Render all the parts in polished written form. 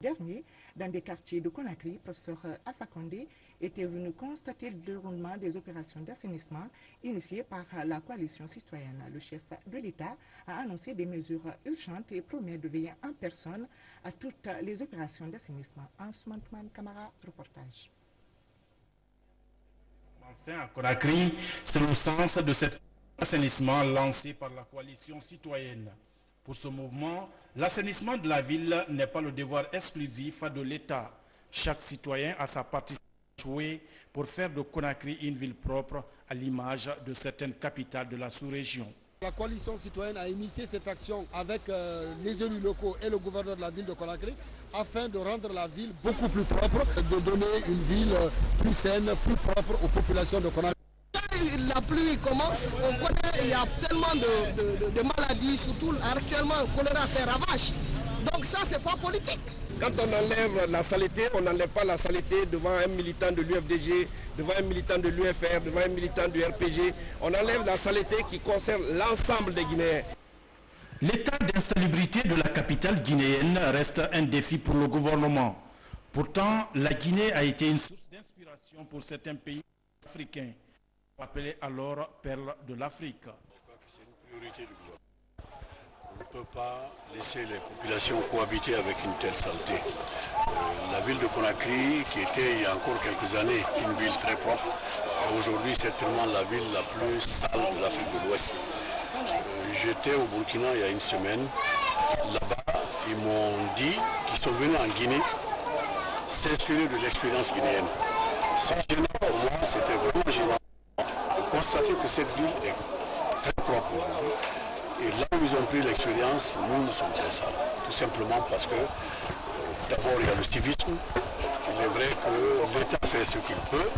Dernier, dans des quartiers de Conakry, professeur Alpha Condé était venu constater le déroulement des opérations d'assainissement initiées par la coalition citoyenne. Le chef de l'État a annoncé des mesures urgentes et promet de veiller en personne à toutes les opérations d'assainissement. Ansoumane Camara, reportage. À Conakry, c'est le sens de cet assainissement lancé par la coalition citoyenne. Pour ce mouvement, l'assainissement de la ville n'est pas le devoir exclusif de l'État. Chaque citoyen a sa partie à jouer pour faire de Conakry une ville propre à l'image de certaines capitales de la sous-région. La coalition citoyenne a initié cette action avec les élus locaux et le gouverneur de la ville de Conakry afin de rendre la ville beaucoup plus propre, de donner une ville plus saine, plus propre aux populations de Conakry. La pluie commence, on connaît, il y a tellement de maladies, surtout actuellement le choléra fait ravage. Donc ça, c'est pas politique. Quand on enlève la saleté, on n'enlève pas la saleté devant un militant de l'UFDG, devant un militant de l'UFR, devant un militant du RPG. On enlève la saleté qui concerne l'ensemble des Guinéens. L'état d'insalubrité de la capitale guinéenne reste un défi pour le gouvernement. Pourtant, la Guinée a été une source d'inspiration pour certains pays africains, appelés alors perles de l'Afrique. Je crois que c'est une priorité du gouvernement. On ne peut pas laisser les populations cohabiter avec une telle saleté. La ville de Conakry, qui était il y a encore quelques années une ville très propre, aujourd'hui c'est certainement la ville la plus sale de l'Afrique de l'Ouest. J'étais au Burkina il y a une semaine. Là-bas, ils m'ont dit qu'ils sont venus en Guinée s'inspirer de l'expérience guinéenne. C'est gênant pour moi, c'était vraiment gênant de constater que cette ville est très propre aujourd'hui. Et là où ils ont pris l'expérience, nous sommes très sales. Tout simplement parce que, d'abord, il y a le civisme. Il est vrai que l'État fait ce qu'il peut.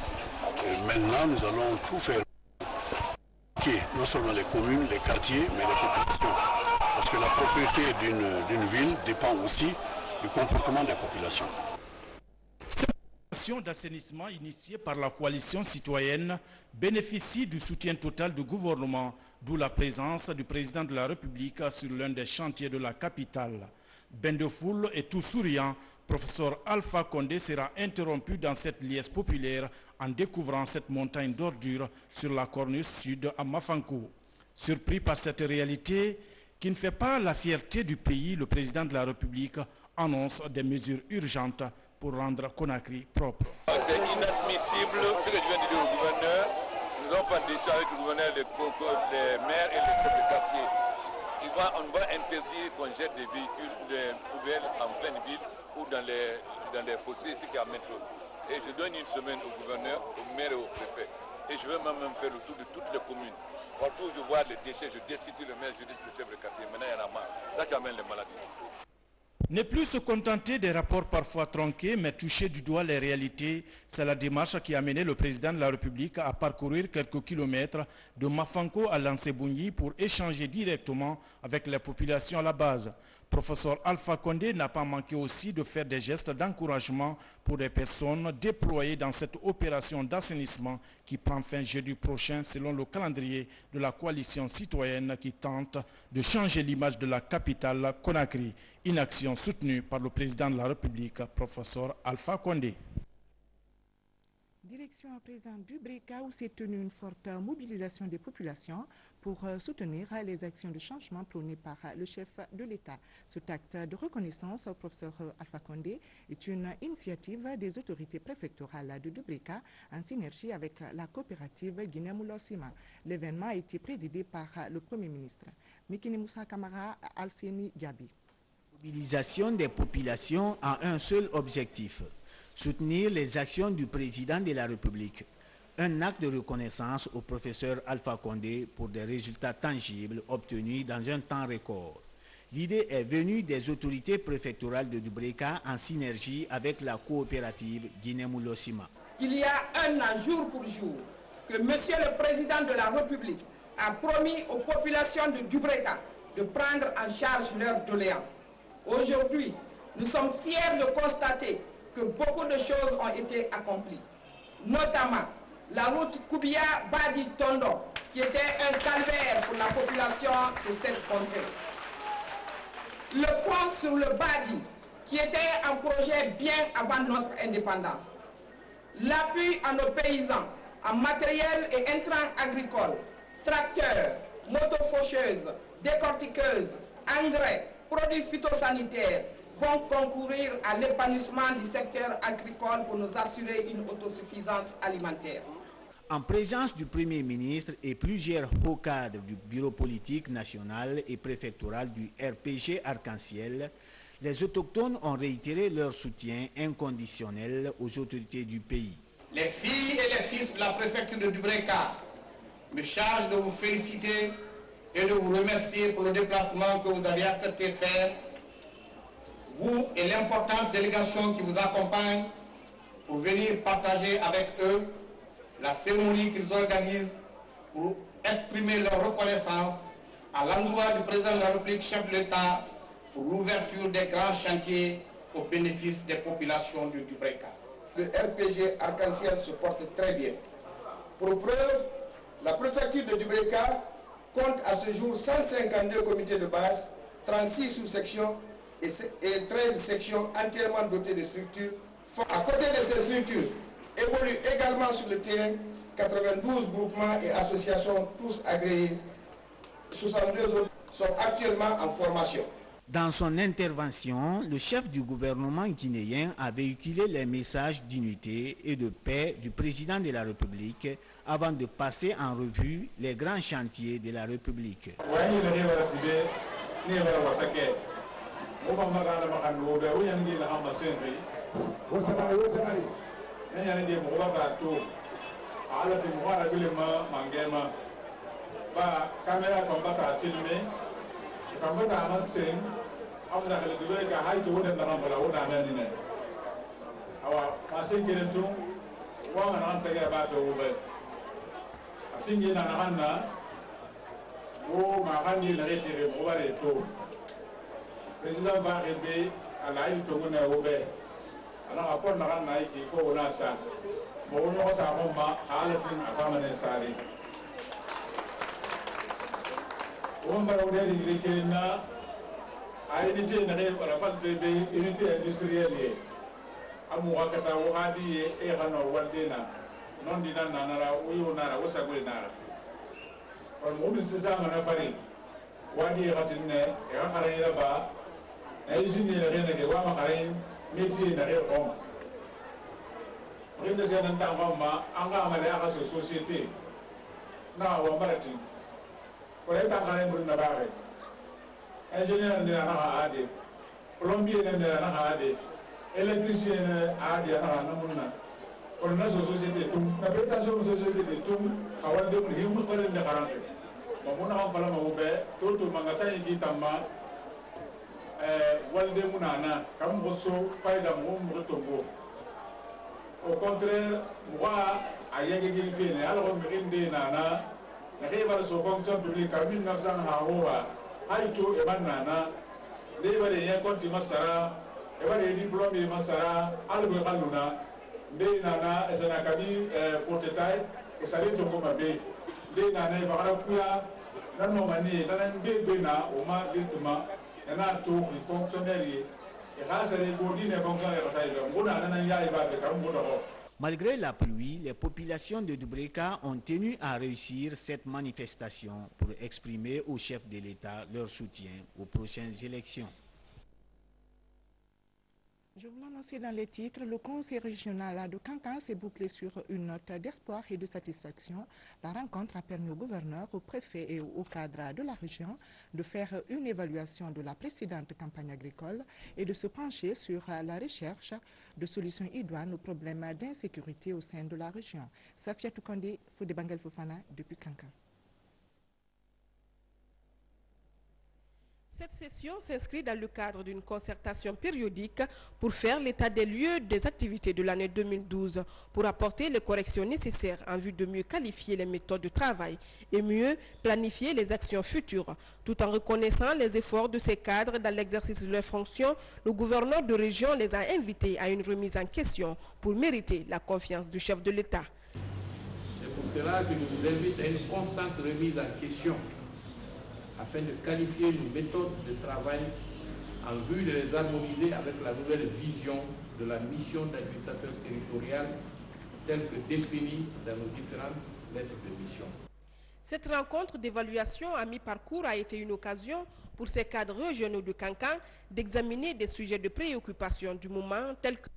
Et maintenant, nous allons tout faire. Non seulement les communes, les quartiers, mais les populations. Parce que la propriété d'une ville dépend aussi du comportement des populations. D'assainissement initiée par la coalition citoyenne bénéficie du soutien total du gouvernement, d'où la présence du président de la République sur l'un des chantiers de la capitale. Bain de foule et tout souriant, professeur Alpha Condé sera interrompu dans cette liesse populaire en découvrant cette montagne d'ordures sur la corniche sud à Mafankou. Surpris par cette réalité qui ne fait pas la fierté du pays, le président de la République annonce des mesures urgentes pour rendre Conakry propre. C'est inadmissible ce que je viens de dire au gouverneur. Nous avons pas décidé avec le gouverneur, les maires et les chefs de quartier. On va interdire qu'on jette des véhicules, des poubelles en pleine ville ou dans les fossés, ce qui amène l'eau. Et je donne une semaine au gouverneur, au maire et au préfet. Et je vais même faire le tour de toutes les communes. Partout où je vois les déchets, je destitue le maire, je dis le chef de quartier. Maintenant, il y en a marre. Là, qui amène les maladies. Ne plus se contenter des rapports parfois tronqués, mais toucher du doigt les réalités, c'est la démarche qui a mené le président de la République à parcourir quelques kilomètres de Mafanko à Lansebougny pour échanger directement avec les populations à la base. Professeur Alpha Condé n'a pas manqué aussi de faire des gestes d'encouragement pour les personnes déployées dans cette opération d'assainissement qui prend fin jeudi prochain selon le calendrier de la coalition citoyenne qui tente de changer l'image de la capitale Conakry. Une action soutenue par le président de la République, professeur Alpha Condé. Direction à présent du Breka où s'est tenue une forte mobilisation des populations pour soutenir les actions de changement prônées par le chef de l'État. Cet acte de reconnaissance au professeur Alpha Condé est une initiative des autorités préfectorales de Breka en synergie avec la coopérative Guinée-Moulosima. L'événement a été présidé par le Premier ministre. Mikini Moussa Kamara, Alseni Diaby. Mobilisation des populations a un seul objectif: soutenir les actions du président de la République. Un acte de reconnaissance au professeur Alpha Condé pour des résultats tangibles obtenus dans un temps record. L'idée est venue des autorités préfectorales de Dubreka en synergie avec la coopérative Guinée-Moulosima. Il y a un an, jour pour jour, que Monsieur le Président de la République a promis aux populations de Dubreka de prendre en charge leurs doléances. Aujourd'hui, nous sommes fiers de constater que beaucoup de choses ont été accomplies, notamment la route Koubia-Badi-Tondo, qui était un calvaire pour la population de cette contrée. Le pont sur le Badi, qui était un projet bien avant notre indépendance. L'appui à nos paysans en matériel et intrants agricoles, tracteurs, motofaucheuses, décortiqueuses, engrais, produits phytosanitaires vont concourir à l'épanouissement du secteur agricole pour nous assurer une autosuffisance alimentaire. En présence du Premier ministre et plusieurs hauts cadres du bureau politique national et préfectoral du RPG Arc-en-Ciel, les autochtones ont réitéré leur soutien inconditionnel aux autorités du pays. Les filles et les fils de la préfecture de Dubreka me chargent de vous féliciter et de vous remercier pour le déplacement que vous avez accepté de faire, vous et l'importante délégation qui vous accompagne pour venir partager avec eux la cérémonie qu'ils organisent pour exprimer leur reconnaissance à l'endroit du président de la République, chef de l'État, pour l'ouverture des grands chantiers au bénéfice des populations de Dubreka. Le RPG Arc-en-Ciel se porte très bien. Pour preuve, la préfecture de Dubreka compte à ce jour 152 comités de base, 36 sous-sections et 13 sections entièrement dotées de structures. À côté de ces structures, évoluent également sur le terrain 92 groupements et associations, tous agréés. 62 autres sont actuellement en formation. Dans son intervention, le chef du gouvernement guinéen a véhiculé les messages d'unité et de paix du président de la République avant de passer en revue les grands chantiers de la République. Président va arriver à la île Tongone Oube. Alors, après, on a un aïe qui est au Nasa. Bon, on a un moment à la fin à Famane Sari. On va vous dire qu'il y a une unité industrielle. Amouakata, Wadi et Erano Waldena. Non dina Nara, Uyonara, Osagwenara. From Mubisam and Afari. Wadi Ratine, Erakaraba. Aïsine et rien que Wamakarin, métier n'a rien homme. Rien de ce temps, Anga Malaya société. Na Wamarati. Pour être en train de Nabare. Ingénieur de la Nahade, plombier de la Nahade, électricien de la Namuna. Pour notre société, la pétation de société de tout, à Waldem, il vous parle de 40. Mamuna Palama Oube, tout le magasin dit Tama. Walde Munana, Kamboso, Paida Mumbotombo. Au contraire, moi, à Yagin, alors Mirinde Nana, Rival sur fonction publique en 1900 Haroa, Haïto et Manana, les Valéens Conti Massara, et les diplômes Massara, Albert Aluna, Nana, et Sanakadi, Portetaï, et Salé Tomomabe, les Nana, Varapuya, Nanomani, Nanambe Bena, Oma, Lituma. Malgré la pluie, les populations de Dubreka ont tenu à réussir cette manifestation pour exprimer au chef de l'État leur soutien aux prochaines élections. Je vous l'annonce dans les titres, le conseil régional de Kankan s'est bouclé sur une note d'espoir et de satisfaction. La rencontre a permis au gouverneur, au préfet et au cadre de la région de faire une évaluation de la précédente campagne agricole et de se pencher sur la recherche de solutions idoines aux problèmes d'insécurité au sein de la région. Safia Toukonde, Fodé Bangal Fofana, depuis Kankan. Cette session s'inscrit dans le cadre d'une concertation périodique pour faire l'état des lieux des activités de l'année 2012, pour apporter les corrections nécessaires en vue de mieux qualifier les méthodes de travail et mieux planifier les actions futures. Tout en reconnaissant les efforts de ces cadres dans l'exercice de leurs fonctions, le gouverneur de région les a invités à une remise en question pour mériter la confiance du chef de l'État. C'est pour cela que je vous invite à une constante remise en question, afin de qualifier une méthode de travail en vue de les harmoniser avec la nouvelle vision de la mission d'administrateur territorial telle que définie dans nos différentes lettres de mission. Cette rencontre d'évaluation à mi-parcours a été une occasion pour ces cadres régionaux de Kankan d'examiner des sujets de préoccupation du moment tels que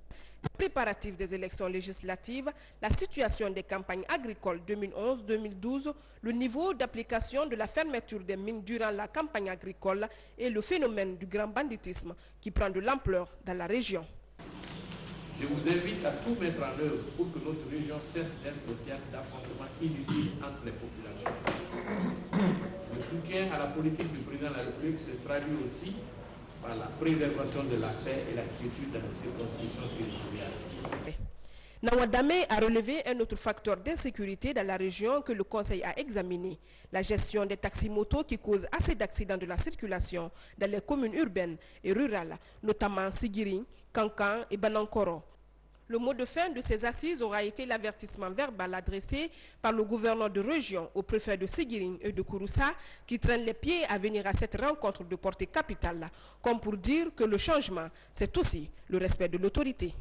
les préparatifs des élections législatives, la situation des campagnes agricoles 2011-2012, le niveau d'application de la fermeture des mines durant la campagne agricole et le phénomène du grand banditisme qui prend de l'ampleur dans la région. Je vous invite à tout mettre en œuvre pour que notre région cesse d'être le théâtre d'affrontements inutiles entre les populations. Le soutien à la politique du président de la République se traduit aussi par la préservation de la paix et la quiétude dans les circonscriptions territoriales. Nawadame a relevé un autre facteur d'insécurité dans la région que le Conseil a examiné, la gestion des taxis-motos qui causent assez d'accidents de la circulation dans les communes urbaines et rurales, notamment Sigiring, Kankan et Banankoro. Le mot de fin de ces assises aura été l'avertissement verbal adressé par le gouverneur de région au préfet de Sigiring et de Kouroussa qui traînent les pieds à venir à cette rencontre de portée capitale, comme pour dire que le changement, c'est aussi le respect de l'autorité.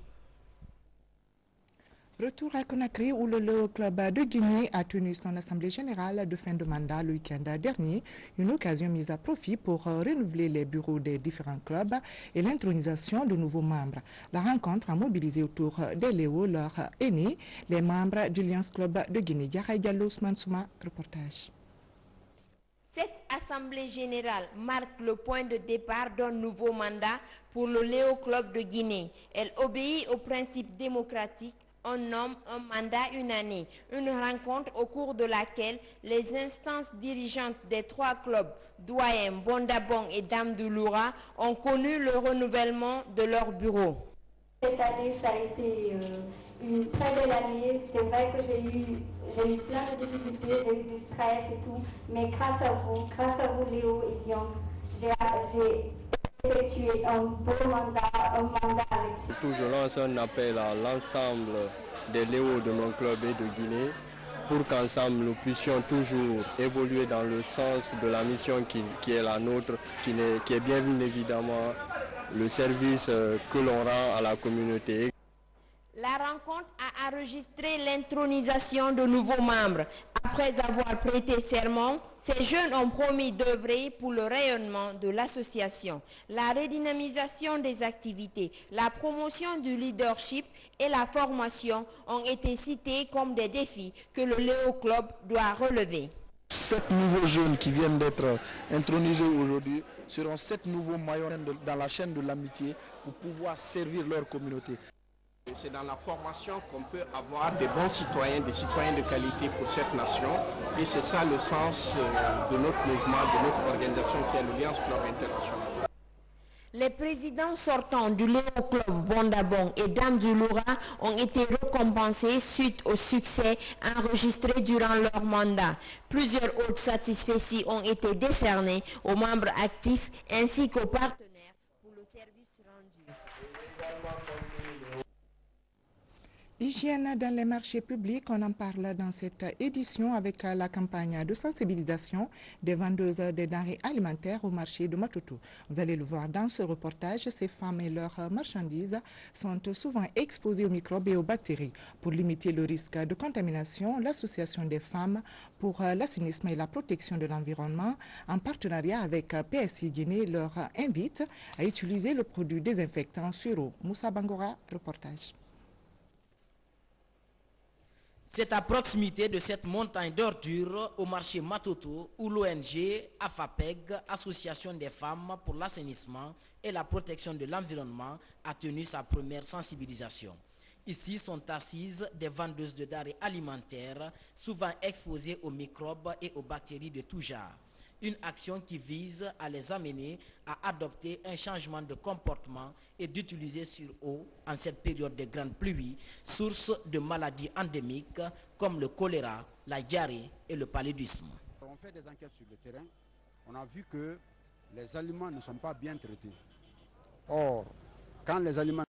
Retour à Conakry où le club de Guinée a tenu son assemblée générale de fin de mandat le week-end dernier, une occasion mise à profit pour renouveler les bureaux des différents clubs et l'intronisation de nouveaux membres. La rencontre a mobilisé autour des Léo leurs aînés, les membres du Lions Club de Guinée. Yahay Diallo, Ousmane Souma, reportage. Cette assemblée générale marque le point de départ d'un nouveau mandat pour le Léo Club de Guinée. Elle obéit aux principes démocratiques. On nomme un mandat une année, une rencontre au cours de laquelle les instances dirigeantes des trois clubs, Doyen, Bondabong et Dame du Loura, ont connu le renouvellement de leur bureau. Cette année, ça a été une très belle année. C'est vrai que j'ai eu plein de difficultés, j'ai eu du stress et tout, mais grâce à vous Léo et Dion, j'ai effectué un beau mandat, avec... Je lance un appel à l'ensemble des Léos de mon club et de Guinée pour qu'ensemble nous puissions toujours évoluer dans le sens de la mission qui est la nôtre, qui est bien évidemment le service que l'on rend à la communauté. La rencontre a enregistré l'intronisation de nouveaux membres. Après avoir prêté serment, ces jeunes ont promis d'œuvrer pour le rayonnement de l'association, la redynamisation des activités, la promotion du leadership et la formation ont été cités comme des défis que le Léo Club doit relever. 7 nouveaux jeunes qui viennent d'être intronisés aujourd'hui seront 7 nouveaux maillons dans la chaîne de l'amitié pour pouvoir servir leur communauté. C'est dans la formation qu'on peut avoir des bons citoyens, des citoyens de qualité pour cette nation. Et c'est ça le sens de notre mouvement, de notre organisation qui est l'Alliance Club International. Les présidents sortants du Léo Club Bondabong et Dame du Loura ont été récompensés suite au succès enregistré durant leur mandat. Plusieurs autres satisfecits ont été décernés aux membres actifs ainsi qu'aux partenaires pour le service rendu. Hygiène dans les marchés publics, on en parle dans cette édition avec la campagne de sensibilisation des vendeuses des denrées alimentaires au marché de Matoto. Vous allez le voir dans ce reportage, ces femmes et leurs marchandises sont souvent exposées aux microbes et aux bactéries. Pour limiter le risque de contamination, l'Association des femmes pour l'assainissement et la protection de l'environnement, en partenariat avec PSI Guinée, leur invite à utiliser le produit désinfectant sur eau. Moussa Bangora, reportage. C'est à proximité de cette montagne d'ordures au marché Matoto où l'ONG AFAPEG, Association des femmes pour l'assainissement et la protection de l'environnement, a tenu sa première sensibilisation. Ici sont assises des vendeuses de denrées alimentaires, souvent exposées aux microbes et aux bactéries de tout genre. Une action qui vise à les amener à adopter un changement de comportement et d'utiliser sur eau, en cette période de grandes pluies, source de maladies endémiques comme le choléra, la diarrhée et le paludisme. On fait des enquêtes sur le terrain, on a vu que les aliments ne sont pas bien traités. Or, quand les aliments